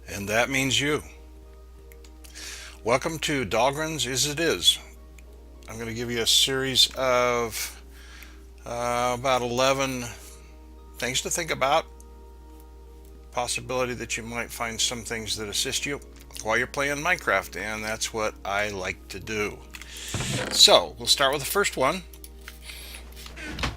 And that means you. Welcome to Dahlgren's IsItIs. I'm going to give you a series of about 11 things to think about. Possibility that you might find some things that assist you while you're playing Minecraft, and that's what I like to do. So, we'll start with the first one.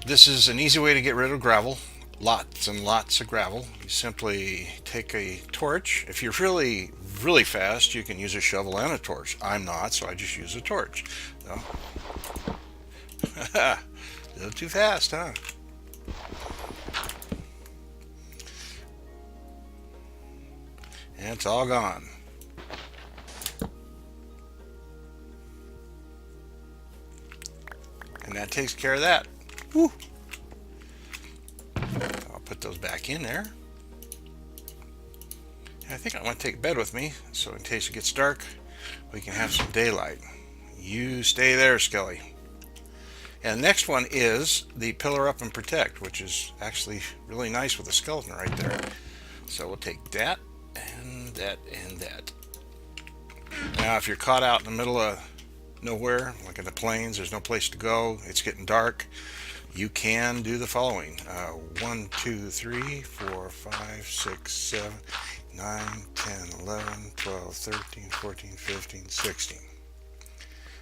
This is an easy way to get rid of gravel. Lots and lots of gravel. You simply take a torch. If you're really fast, you can use a shovel and a torch. I'm not, so I just use a torch. So, a little too fast, huh? And it's all gone. And that takes care of that. Woo. I'll put those back in there. I think I want to take bed with me, so in case it gets dark, we can have some daylight. You stay there, Skelly. And the next one is the pillar up and protect, which is actually really nice with the skeleton right there. So we'll take that and that and that. Now if you're caught out in the middle of nowhere, like in the plains, there's no place to go, it's getting dark, you can do the following. 1, 2, 3, 4, 5, 6, 7, 9, 10, 11, 12, 13, 14, 15, 16.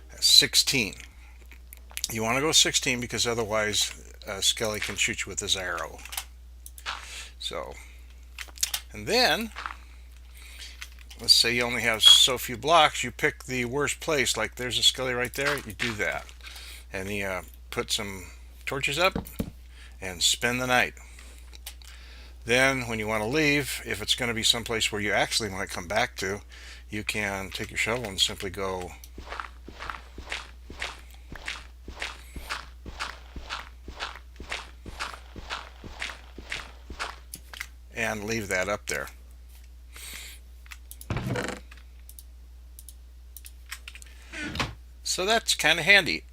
That's 16. You want to go 16 because otherwise Skelly can shoot you with his arrow. So, and then, let's say you only have so few blocks, you pick the worst place, like there's a Skelly right there, you do that. And you put some torches up and spend the night. Then when you want to leave, if it's going to be someplace where you actually might come back to, you can take your shovel and simply go and leave that up there. So that's kind of handy.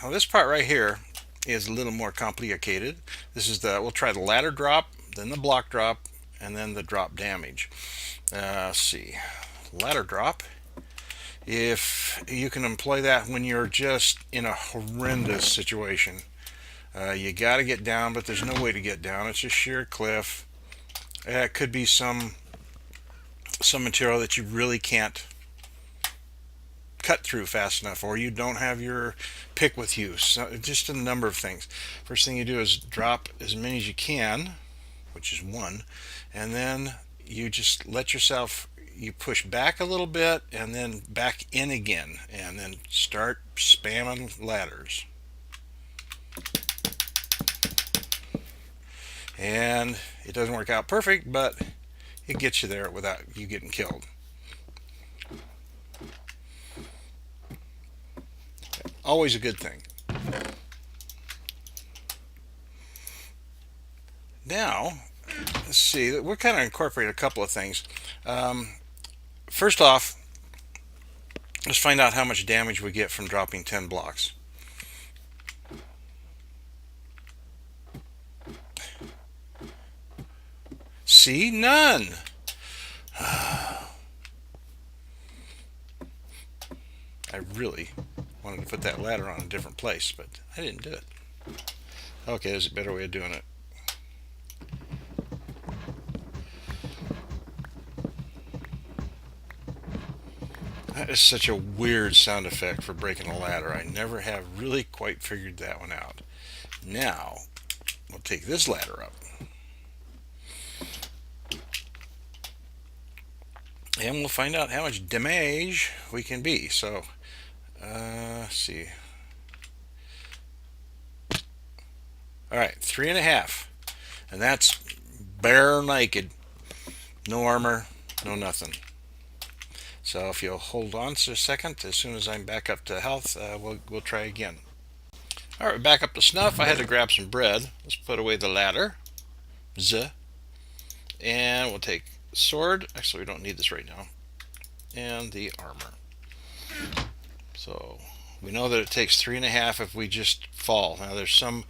Now this part right here is a little more complicated. This is we'll try the ladder drop, then the block drop, and then the drop damage. Let's see, ladder drop. If you can employ that when you're just in a horrendous situation, you got to get down, but there's no way to get down. It's a sheer cliff. It could be some material that you really can't cut through fast enough, or you don't have your pick with you. So just a number of things. First thing you do is drop as many as you can, which is 1, and then you just let yourself, you push back a little bit and then back in again, and then start spamming ladders. And it doesn't work out perfect, but it gets you there without you getting killed. Always a good thing. Now, let's see, we're kind of incorporating a couple of things. First off, let's find out how much damage we get from dropping 10 blocks. See, none. I really wanted to put that ladder on a different place, but I didn't do it. Okay, there's a better way of doing it. That is such a weird sound effect for breaking a ladder. I never have really quite figured that one out. Now, we'll take this ladder up. And we'll find out how much damage we can be. So, let's see. Alright, 3.5. And that's bare naked. No armor, no nothing. So if you'll hold on for a second, as soon as I'm back up to health, we'll try again. Alright, back up to snuff. I had to grab some bread. Let's put away the ladder. And we'll take sword. Actually, we don't need this right now. And the armor. So we know that it takes 3.5 if we just fall. Now there's some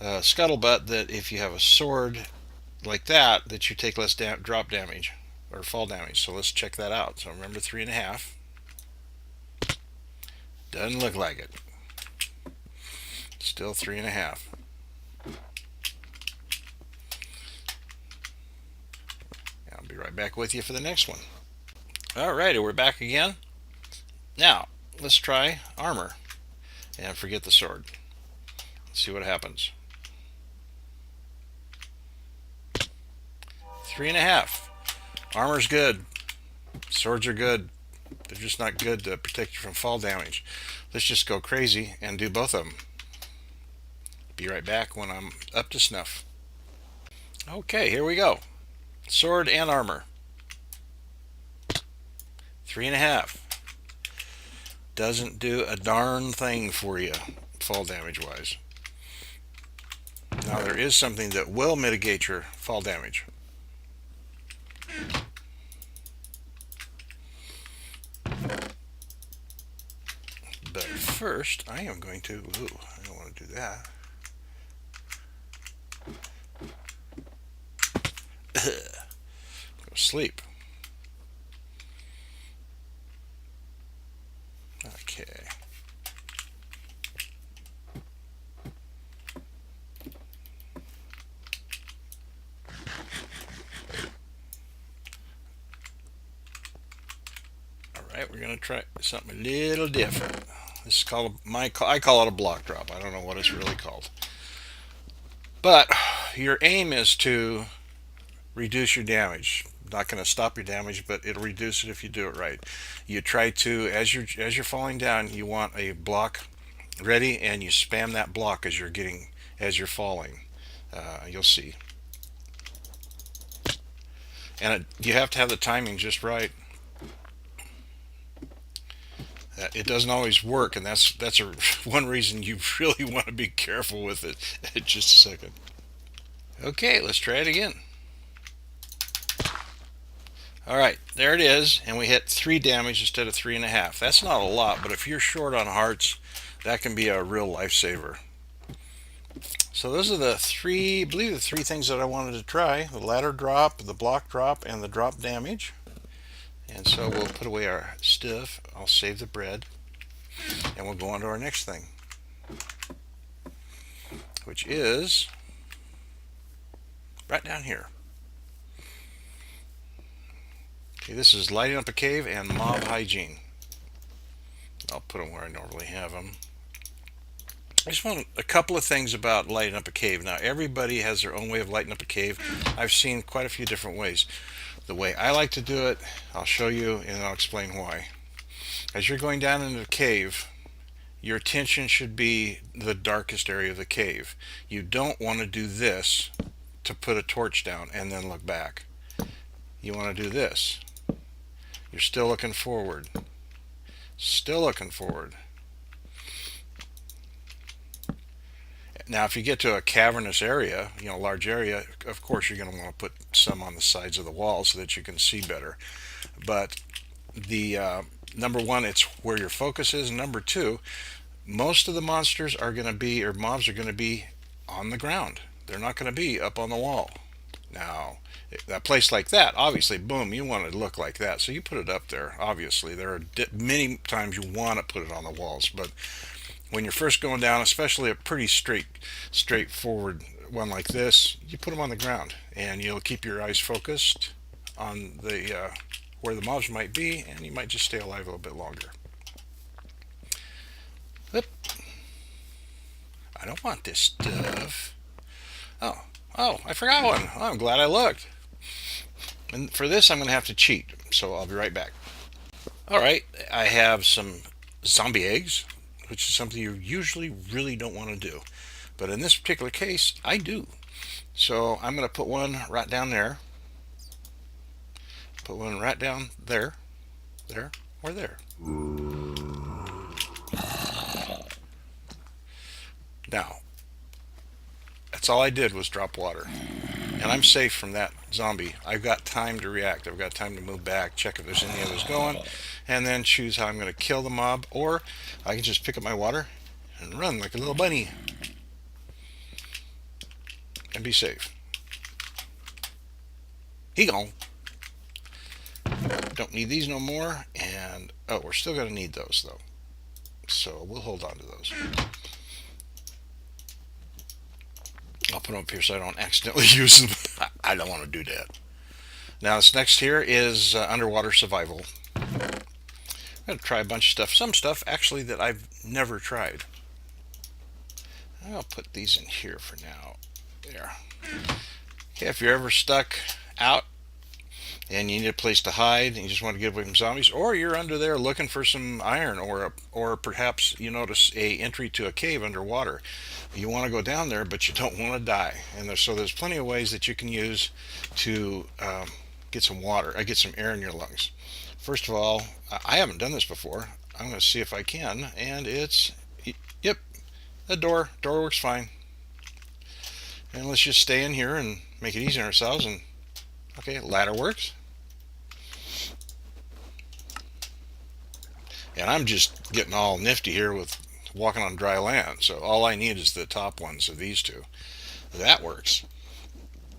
scuttlebutt that if you have a sword like that you take less drop damage or fall damage. So let's check that out. So remember 3.5. Doesn't look like it. Still 3.5. I'll be right back with you for the next one. Alrighty, we're back again. Now, let's try armor and forget the sword. Let's see what happens. 3.5. Armor's good. Swords are good. They're just not good to protect you from fall damage. Let's just go crazy and do both of them. Be right back when I'm up to snuff. Okay, here we go. Sword and armor. 3.5. Doesn't do a darn thing for you, fall damage wise. Now there is something that will mitigate your fall damage. But first, I am going to, I don't want to do that. Go sleep. Okay. Alright, we're going to try something a little different. This is called I call it a block drop. I don't know what it's really called. But your aim is to reduce your damage. Not going to stop your damage, but it'll reduce it if you do it right. You try to, as you're falling down, you want a block ready, and you spam that block as you're falling. You'll see. And you have to have the timing just right. It doesn't always work, and that's one reason you really want to be careful with it. Just a second. Okay, let's try it again. Alright, there it is, and we hit 3 damage instead of 3.5. That's not a lot, but if you're short on hearts, that can be a real lifesaver. So those are the three things that I wanted to try: the ladder drop, the block drop, and the drop damage. And so we'll put away our stuff. I'll save the bread, and we'll go on to our next thing, which is right down here. Okay, this is lighting up a cave and mob hygiene. I'll put them where I normally have them. I just want a couple of things about lighting up a cave. Now, everybody has their own way of lighting up a cave. I've seen quite a few different ways. The way I like to do it, I'll show you and I'll explain why. As you're going down into the cave, your attention should be the darkest area of the cave. You don't want to do this to put a torch down and then look back. You want to do this. You're still looking forward. Still looking forward. Now, if you get to a cavernous area, large area, of course you're going to want to put some on the sides of the wall so that you can see better. But the number one, it's where your focus is. Number two, most of the monsters are going to be, or mobs are going to be on the ground. They're not going to be up on the wall. Now, a place like that, obviously, boom, you want it to look like that, so you put it up there. Obviously, there are many times you want to put it on the walls, but when you're first going down, especially a pretty straightforward one like this, you put them on the ground, and you'll keep your eyes focused on the where the mobs might be, and you might just stay alive a little bit longer. Oop. I don't want this stuff. Oh, I forgot one. Oh, I'm glad I looked. And for this, I'm going to have to cheat, so I'll be right back. Alright, I have some zombie eggs, which is something you usually really don't want to do. But in this particular case, I do. So I'm going to put one right down there. Put one right down there. There, or there. Now, that's all I did was drop water. And I'm safe from that zombie. I've got time to react. I've got time to move back, check if there's any others going, and then choose how I'm going to kill the mob. Or I can just pick up my water and run like a little bunny and be safe. He gone. Don't need these no more. And, oh, we're still going to need those, though. So we'll hold on to those. I'll put them up here so I don't accidentally use them. I don't want to do that. Now, this next here is underwater survival. I'm going to try a bunch of stuff. Some stuff, actually, that I've never tried. I'll put these in here for now. There. Okay, if you're ever stuck out and you need a place to hide and you just want to get away from zombies, or you're under there looking for some iron, or perhaps you notice a entry to a cave underwater. You want to go down there, but you don't want to die. And so there's plenty of ways that you can use to get some water, get some air in your lungs. First of all, I haven't done this before. I'm going to see if I can, and it's, yep, the door works fine. And let's just stay in here and make it easy on ourselves. And okay, ladder works. And I'm just getting all nifty here with walking on dry land. So all I need is the top ones of these two. That works.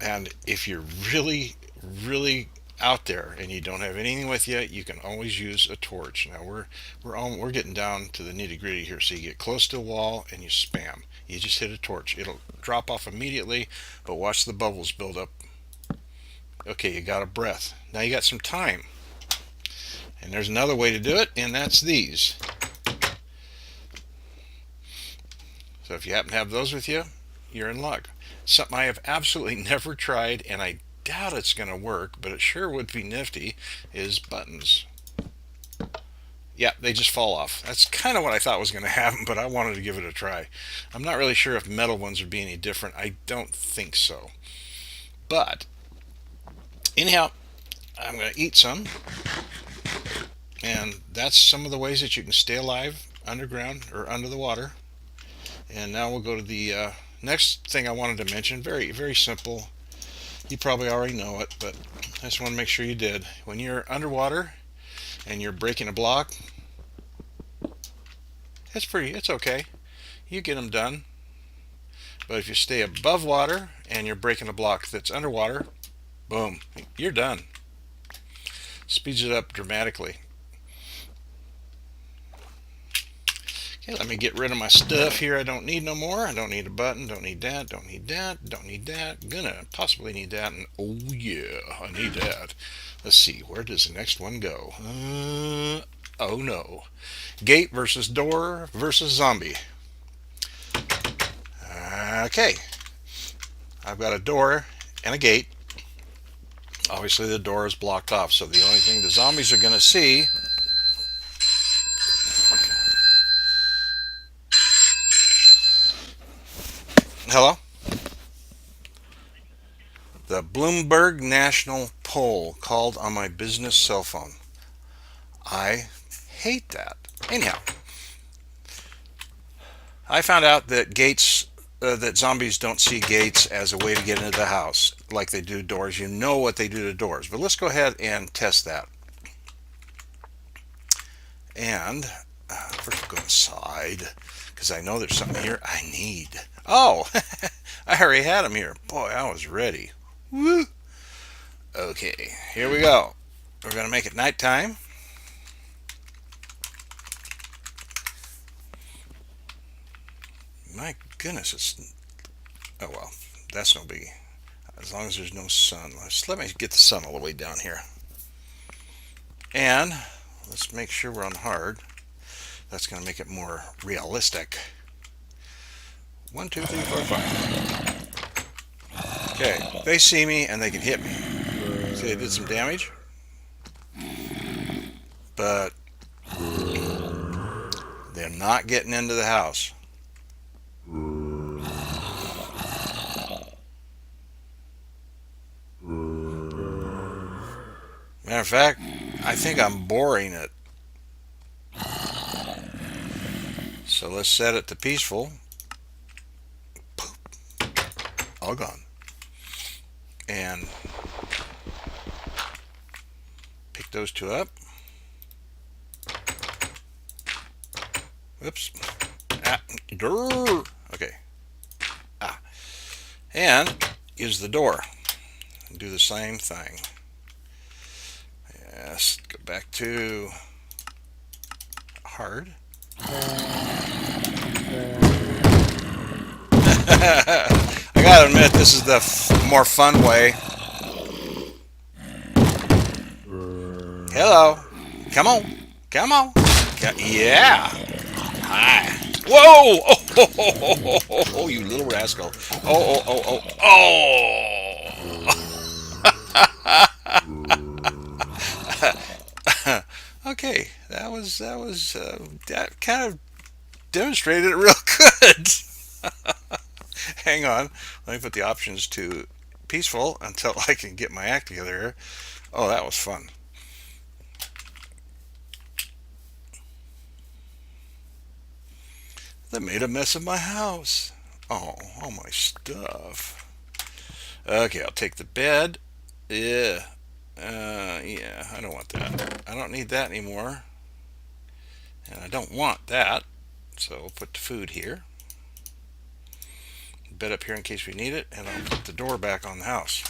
And if you're really, really out there and you don't have anything with you, you can always use a torch. Now we're getting down to the nitty-gritty here. So you get close to a wall and you spam. You just hit a torch. It'll drop off immediately, but watch the bubbles build up. Okay, you got a breath. Now you got some time. And there's another way to do it, and that's these. So if you happen to have those with you, you're in luck. Something I have absolutely never tried, and I doubt it's going to work, but it sure would be nifty, is buttons. Yeah, they just fall off. That's kind of what I thought was going to happen, but I wanted to give it a try. I'm not really sure if metal ones would be any different. I don't think so. But anyhow, I'm going to eat some. And that's some of the ways that you can stay alive underground or under the water. And now we'll go to the next thing I wanted to mention. Very, very simple. You probably already know it, but I just want to make sure you did. When you're underwater and you're breaking a block, it's okay. You get them done. But if you stay above water and you're breaking a block that's underwater, boom, you're done. Speeds it up dramatically. Okay, let me get rid of my stuff here I don't need no more. I don't need a button, don't need that, don't need that, don't need that. Gonna possibly need that, and oh yeah, I need that. Let's see, where does the next one go? Oh no. Gate versus door versus zombie. Okay. I've got a door and a gate. Obviously the door is blocked off, so the only thing the zombies are gonna see hello? The Bloomberg National Poll called on my business cell phone. I hate that. Anyhow, I found out that that zombies don't see gates as a way to get into the house like they do doors. You know what they do to doors. But let's go ahead and test that. And first we'll go inside because I know there's something here I need. Oh, I already had them here. Boy, I was ready. Woo! Okay, here we go. We're going to make it nighttime. My goodness, it's... Oh, well, that's no biggie. As long as there's no sun. Let me get the sun all the way down here. And let's make sure we're on hard. That's going to make it more realistic. 1, 2, 3, 4, 5. Okay, they see me and they can hit me. See, they did some damage. But they're not getting into the house. Matter of fact, I think I'm boring it. So let's set it to peaceful. All gone. And pick those two up. Whoops. Okay. And use the door. do the same thing. Yes, go back to hard. I gotta admit, this is the more fun way. Hello. Come on. Come on. Yeah. Hi. Whoa! Oh, oh, oh, oh, oh, oh, you little rascal. Oh, oh, oh, oh. Okay, that kind of demonstrated it real good. Hang on. Let me put the options to peaceful until I can get my act together here. Oh, that was fun. They made a mess of my house. Oh, all my stuff. Okay, I'll take the bed. Yeah. Yeah, I don't want that. I don't need that anymore. And I don't want that. So I'll put the food here. Bed up here in case we need it. And I'll put the door back on the house.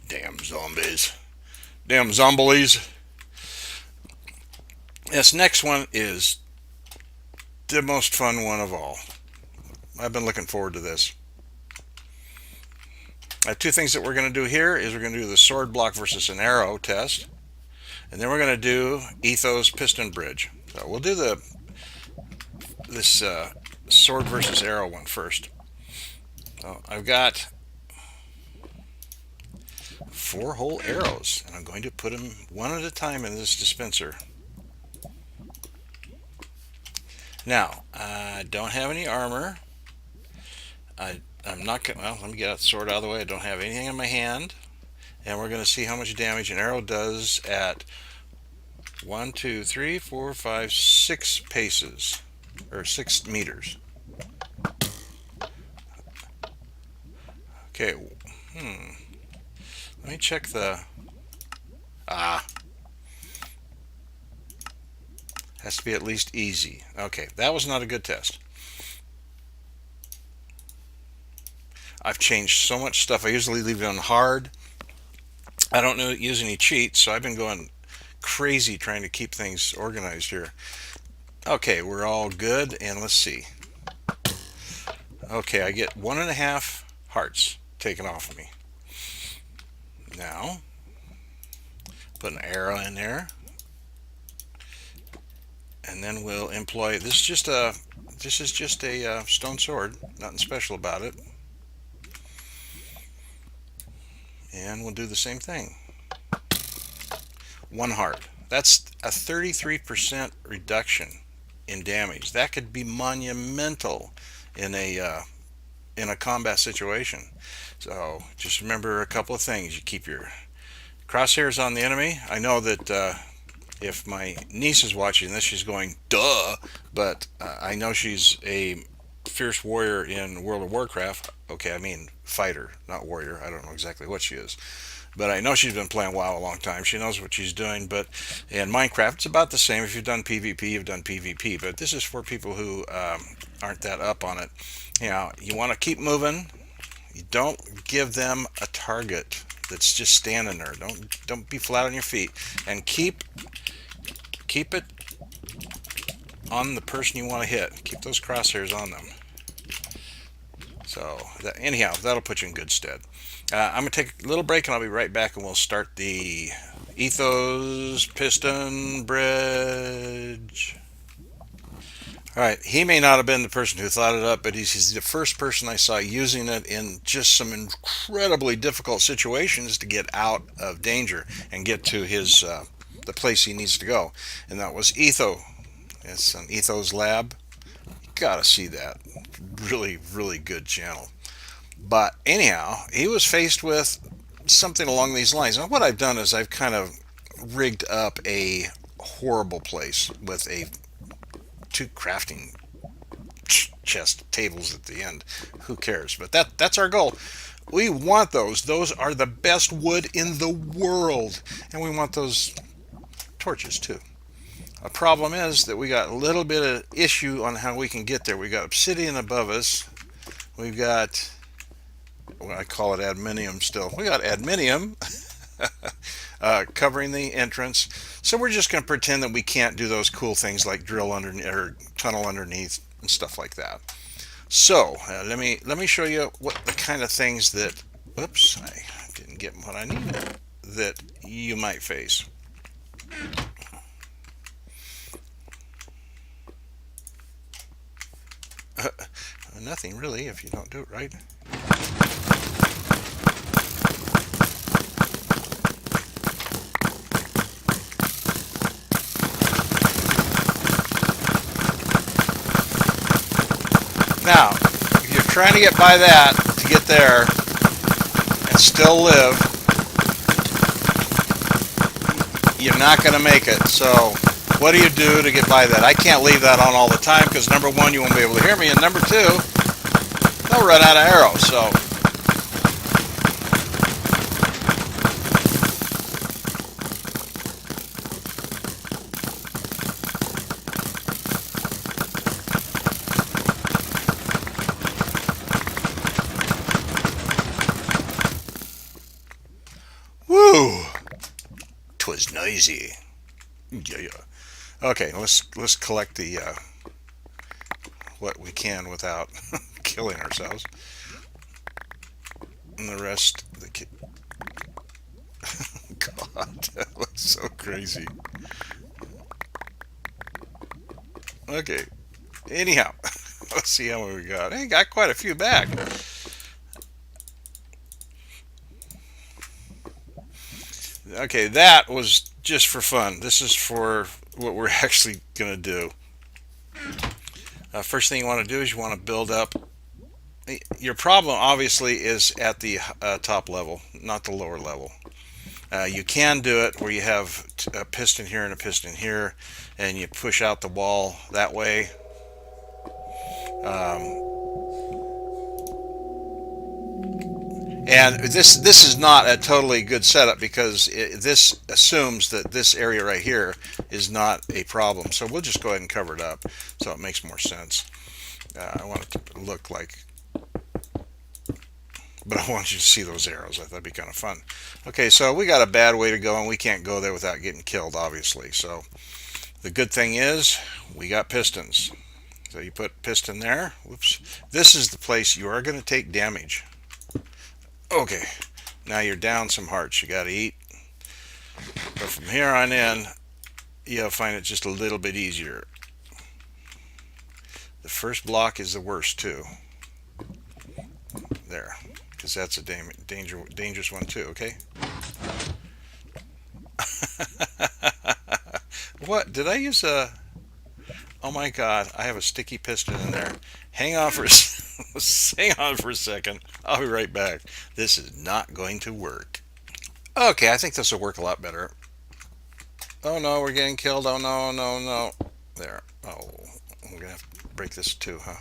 Damn zombies. Damn zombies. This next one is the most fun one of all. I've been looking forward to this. Two things that we're going to do here is we're going to do the sword block versus an arrow test. And then we're going to do ethos piston bridge. So we'll do this sword versus arrow one first. So I've got 4 whole arrows, and I'm going to put them one at a time in this dispenser. Now, I don't have any armor. I'm not going to, well, let me get the sword out of the way. I don't have anything in my hand. And we're going to see how much damage an arrow does at 1, 2, 3, 4, 5, 6 paces, or 6 meters. Okay, let me check the, has to be at least easy. Okay, that was not a good test. I've changed so much stuff. I usually leave it on hard. I don't use any cheats, so I've been going crazy trying to keep things organized here. Okay, we're all good, and let's see. Okay, I get 1.5 hearts taken off of me. Now, put an arrow in there, and then we'll employ. This is just a stone sword, nothing special about it. And we'll do the same thing. 1 heart. That's a 33% reduction in damage. That could be monumental in a combat situation. So just remember a couple of things. You keep your crosshairs on the enemy. I know that if my niece is watching this, she's going, duh, but I know she's a fierce warrior in World of Warcraft. Okay, I mean fighter, not warrior. I don't know exactly what she is, but I know she's been playing WoW a long time. She knows what she's doing. But in Minecraft, it's about the same. If you've done PvP, you've done PvP. But this is for people who aren't that up on it. You know, you want to keep moving. You don't give them a target that's just standing there. Don't be flat on your feet, and keep it on the person you want to hit. Keep those crosshairs on them. So anyhow, that'll put you in good stead. I'm going to take a little break, and I'll be right back, and we'll start the ethos piston bridge. Alright, he may not have been the person who thought it up, but he's the first person I saw using it in just some incredibly difficult situations to get out of danger and get to his the place he needs to go. And that was Etho. It's an Ethos lab. You gotta see that. Really, really good channel. But anyhow, he was faced with something along these lines. Now what I've done is I've kind of rigged up a horrible place with 2 crafting chest tables at the end. Who cares? But that's our goal. We want those. Those are the best wood in the world. And we want those torches too. A problem is that we got a little bit of issue on how we can get there. We got obsidian above us. We've got well, I call it adminium still. We got adminium covering the entrance. So we're just going to pretend that we can't do those cool things like drill underneath or tunnel underneath and stuff like that. So let me show you what the kind of things that, whoops, I didn't get what I needed, that you might face. Nothing really if you don't do it right. Now, if you're trying to get by that to get there and still live, you're not going to make it. So what do you do to get by that? I can't leave that on all the time because number one, you won't be able to hear me, and number two, they'll run out of arrows. So woo, 'twas noisy. Yeah. Okay, let's collect the what we can without killing ourselves, and the rest. God, that looks so crazy. Okay. Anyhow, let's see how many we got. Hey, got quite a few back. Okay, that was just for fun. This is for what we're actually going to do. First thing you want to do is you want to build up. Your problem obviously is at the top level, not the lower level. You can do it where you have a piston here and a piston here, and you push out the wall that way. And this is not a totally good setup because this assumes that this area right here is not a problem. So we'll just go ahead and cover it up so it makes more sense. I want it to look like, but I want you to see those arrows. I thought that'd be kind of fun. Okay, so we got a bad way to go, and we can't go there without getting killed, obviously. So the good thing is we got pistons. So you put piston there. Whoops. This is the place you are going to take damage. Okay, now you're down some hearts. You got to eat. But from here on in, you'll find it just a little bit easier. The first block is the worst too. There, because that's a dangerous one too. Okay. What did I use a? Oh my God! I have a sticky piston in there. Hang on for hang on for a second. I'll be right back. This is not going to work. Okay, I think this will work a lot better. Oh no, we're getting killed. Oh no, no, no. There. Oh, we're gonna have to break this too, huh?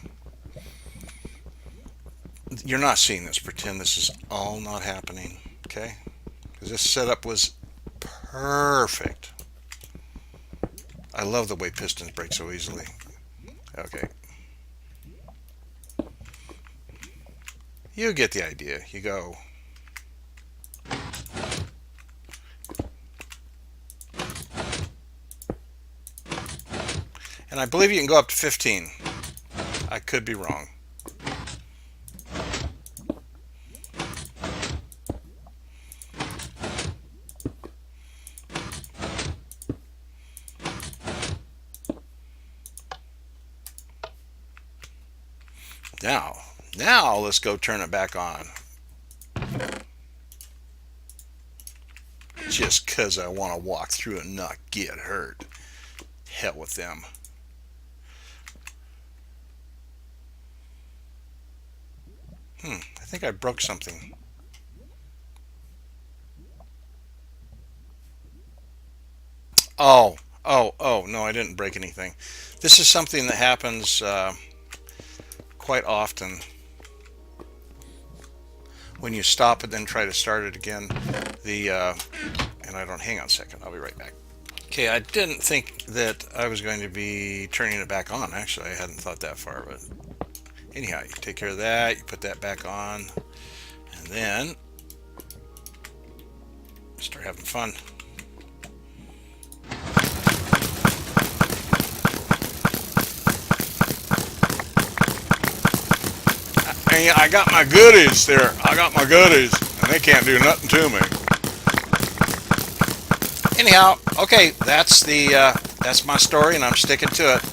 You're not seeing this. Pretend this is all not happening, okay? Because this setup was perfect. I love the way pistons break so easily. Okay. You get the idea. You go. And I believe you can go up to 15. I could be wrong. Now let's go turn it back on. Just because I want to walk through and not get hurt. Hell with them. I think I broke something. Oh, no, I didn't break anything. This is something that happens quite often. When you stop and then try to start it again, and I don't, hang on a second, I'll be right back. Okay, I didn't think that I was going to be turning it back on. Actually, I hadn't thought that far, but anyhow, you take care of that, you put that back on, And then start having fun. And I got my goodies there. I got my goodies, and they can't do nothing to me. Anyhow, okay, that's my story, and I'm sticking to it.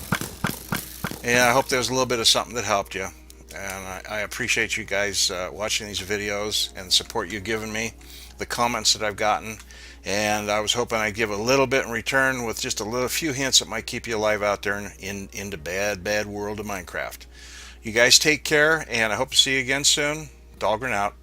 And I hope there was a little bit of something that helped you. And I appreciate you guys watching these videos and the support you've given me, the comments that I've gotten. And I was hoping I'd give a little bit in return with just a few hints that might keep you alive out there in the bad world of Minecraft. You guys take care, and I hope to see you again soon. Dahlgren out.